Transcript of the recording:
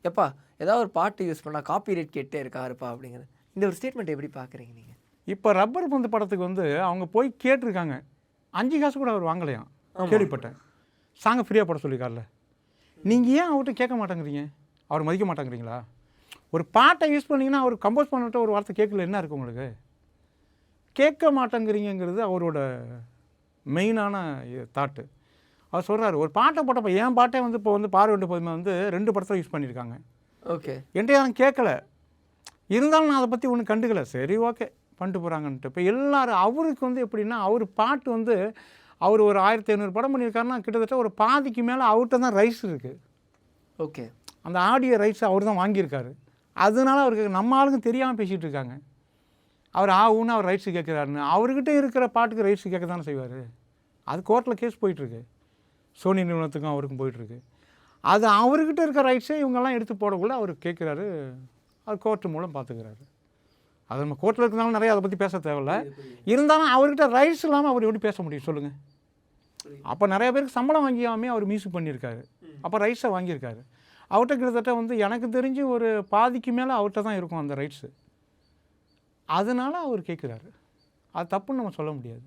எப்பா ஏதாவது ஒரு பாட்டு யூஸ் பண்ணால் காப்பிரைட் கேட்டே இருக்காருப்பா அப்படிங்கிறது. இந்த ஒரு ஸ்டேட்மெண்ட் எப்படி பார்க்குறீங்க நீங்கள்? இப்போ ரப்பர் பந்து படத்துக்கு வந்து அவங்க போய் கேட்டிருக்காங்க. 5 காசு கூட அவர் வாங்கலையாம். ஆமா. கேள்விப்பட்டேன். சாங்கை ஃப்ரீயாக போட சொல்லியிருக்காருல்ல. நீங்கள் ஏன் அவர்கிட்ட கேட்க மாட்டேங்கிறீங்க? அவர் மதிக்க மாட்டேங்கிறீங்களா? ஒரு பாட்டை யூஸ் பண்ணிங்கன்னா அவர் கம்போஸ் பண்ணிட்ட ஒரு வார்த்தை கேட்கல என்ன இருக்குது உங்களுக்கு? கேட்க மாட்டேங்கிறீங்கிறது அவரோட மெயினான தாட்டு. அவர் சொல்கிறாரு ஒரு பாட்டை போட்டப்போ என் பாட்டே வந்து இப்போ வந்து பார்வையிட்ட போதுமே வந்து 2 படத்தில் யூஸ் பண்ணியிருக்காங்க. ஓகே. என்கிட்ட யாரும் கேட்கல. இருந்தாலும் நான் அதை பற்றி ஒன்றும் கண்டுக்கல. சரி ஓகே பண்ணிட்டு போகிறாங்கன்ட்டு. இப்போ எல்லோரும் அவருக்கு வந்து எப்படின்னா அவர் பாட்டு வந்து அவர் ஒரு 1500 படம் பண்ணியிருக்காருன்னா கிட்டத்தட்ட ஒரு பாதிக்கு மேலே அவர்கிட்ட தான் ரைட்ஸ் இருக்குது. ஓகே. அந்த ஆடியோ ரைட்ஸ் அவர் தான் வாங்கியிருக்காரு. அதனால அவருக்கு நம்ம ஆளுங்க தெரியாமல் பேசிகிட்டு இருக்காங்க. அவர் ஆகுன்னு அவர் ரைட்ஸு கேட்குறாருன்னு. அவர்கிட்ட இருக்கிற பாட்டுக்கு ரைட்ஸு கேட்க தானே செய்வார். அது கோர்ட்டில் கேஸ் போயிட்டுருக்கு. சோனி நிறுவனத்துக்கும் அவருக்கும் போயிட்டுருக்கு. அது அவர்கிட்ட இருக்க ரைட்ஸே இவங்கெல்லாம் எடுத்து போடக்குள்ள அவர் கேட்குறாரு. அவர் கோர்ட்டு மூலம் பார்த்துக்கிறாரு. அது நம்ம கோர்ட்டில் இருக்கிறனால நிறைய அதை பற்றி பேச தேவையில்ல. இருந்தாலும் அவர்கிட்ட ரைட்ஸ் இல்லாமல் அவர் எப்படி பேச முடியும் சொல்லுங்கள்? அப்போ நிறைய பேருக்கு சம்பளம் வாங்கியாமே அவர் மியூசிக் பண்ணியிருக்காரு. அப்போ ரைட்ஸை வாங்கியிருக்காரு. அவர்கிட்ட கிட்டத்தட்ட வந்து எனக்கு தெரிஞ்சு ஒரு பாதிக்கு மேலே அவர்கிட்ட தான் இருக்கும் அந்த ரைட்ஸு. அதனால அவர் கேட்குறாரு. அது தப்புன்னு நம்ம சொல்ல முடியாது.